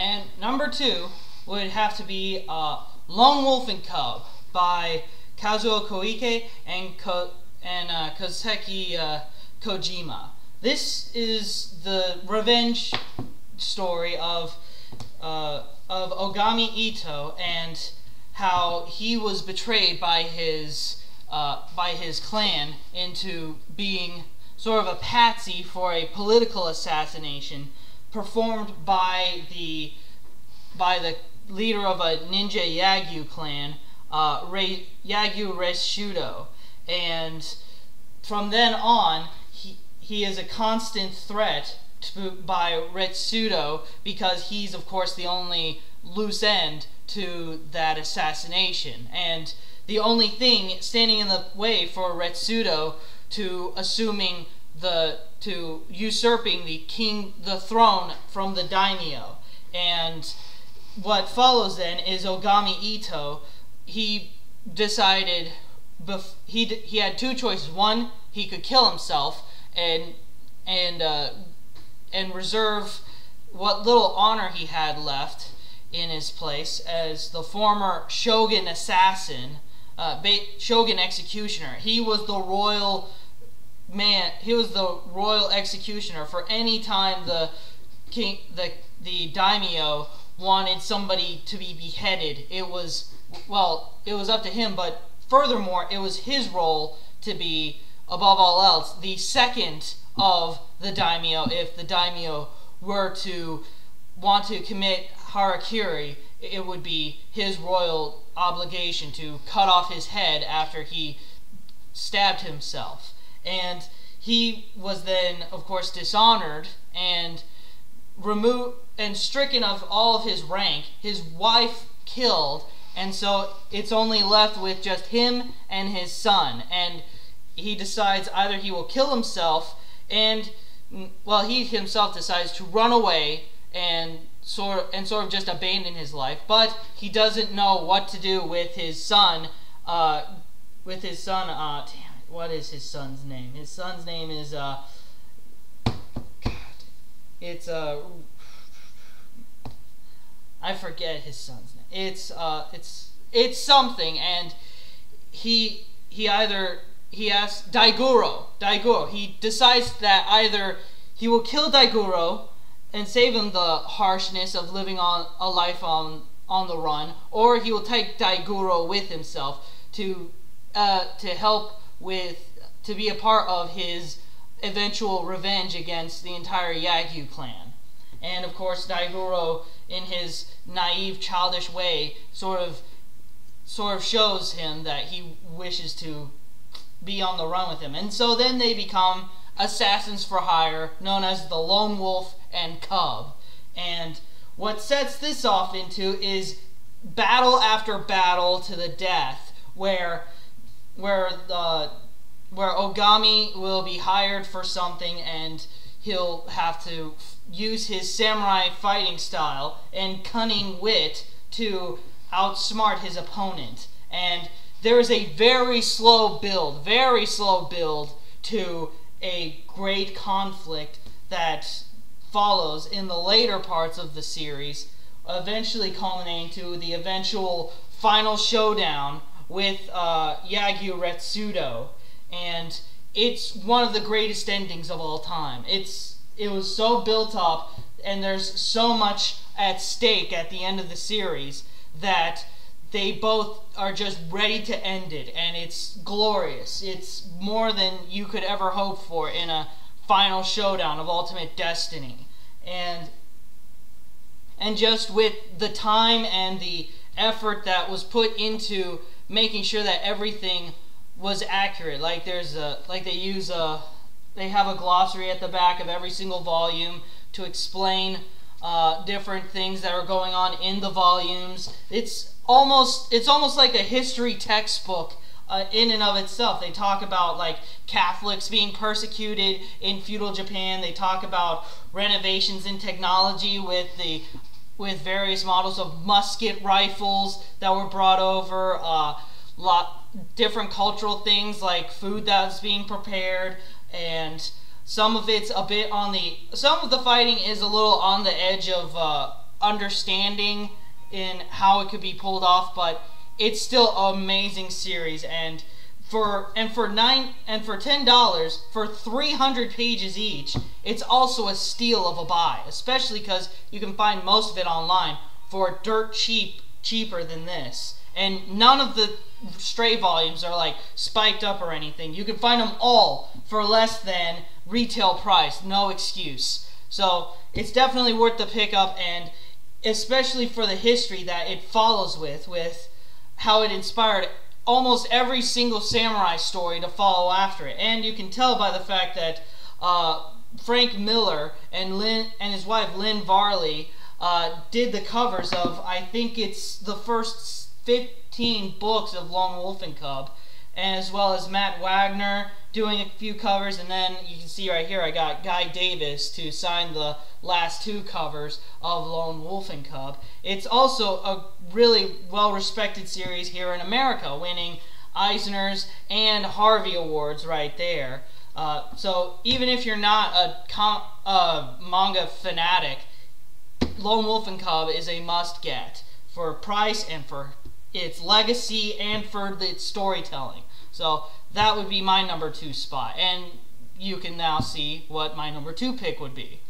And number 2 would have to be Lone Wolf and Cub by Kazuo Koike and Koseki Kojima. This is the revenge story of Ogami Ito and how he was betrayed by his clan into being sort of a patsy for a political assassination performed by the leader of a ninja Yagyu clan, Yagyu Reshudo. And from then on, he is a constant threat by Retsudo because he's, of course, the only loose end to that assassination. And the only thing standing in the way for Retsudo to usurping the throne from the daimyo. And what follows then is Ogami Ito. He decided he had 2 choices. One, he could kill himself and reserve what little honor he had left in his place as the former shogun assassin, shogun executioner. He was the royal man. He was the royal executioner for any time the daimyo wanted somebody to be beheaded. It was up to him, but furthermore, it was his role to be, above all else, the second of the daimyo. If the daimyo were to want to commit harakiri, it would be his royal obligation to cut off his head after he stabbed himself. And he was then, of course, dishonored and removed and stricken of all of his rank, his wife killed, and so it's only left with just him and his son. And he decides either he will kill himself and, well, he himself decides to run away and sort of just abandon his life, but he doesn't know what to do with his son. Damn it, what is his son's name? His son's name is I forget his son's name. It's something, and he asks Daiguro. He decides that either he will kill Daiguro and save him the harshness of living on a life on the run, or he will take Daiguro with himself to be a part of his eventual revenge against the entire Yagyu clan. And of course, Daiguro, in his naive, childish way, sort of shows him that he wishes to be on the run with him. And so then they become assassins for hire, known as the Lone Wolf and Cub. And what sets this off into is battle after battle to the death, where Ogami will be hired for something and he'll have to use his samurai fighting style and cunning wit to outsmart his opponent. And there is a very slow build to a great conflict that follows in the later parts of the series, eventually culminating to the eventual final showdown with Yagyu Retsudo. And it's one of the greatest endings of all time. It was so built up, and there's so much at stake at the end of the series that they both are just ready to end it, and it's glorious. It's more than you could ever hope for in a final showdown of ultimate destiny. And just with the time and the effort that was put into making sure that everything was accurate, like they have a glossary at the back of every single volume to explain different things that are going on in the volumes. It's almost like a history textbook in and of itself. They talk about like Catholics being persecuted in feudal Japan. They talk about renovations in technology with various models of musket rifles that were brought over, different cultural things like food that's being prepared, and some of it's a bit on the, some of the fighting is a little on the edge of understanding in how it could be pulled off, but it's still an amazing series. And for $10 for 300 pages each, it's also a steal of a buy, especially because you can find most of it online for dirt cheaper than this. And none of the stray volumes are like spiked up or anything. You can find them all for less than retail price, no excuse. So it's definitely worth the pickup, and especially for the history that it follows with how it inspired almost every single samurai story to follow after it. And you can tell by the fact that Frank Miller and his wife Lynn Varley did the covers of, I think it's the first 15 books of Lone Wolf and Cub, and as well as Matt Wagner doing a few covers. And then you can see right here I got Guy Davis to sign the last 2 covers of Lone Wolf and Cub. It's also a really well-respected series here in America, winning Eisner's and Harvey Awards right there. So even if you're not a manga fanatic, Lone Wolf and Cub is a must-get for price and for its legacy and for its storytelling. So that would be my number 2 spot, and you can now see what my number 2 pick would be.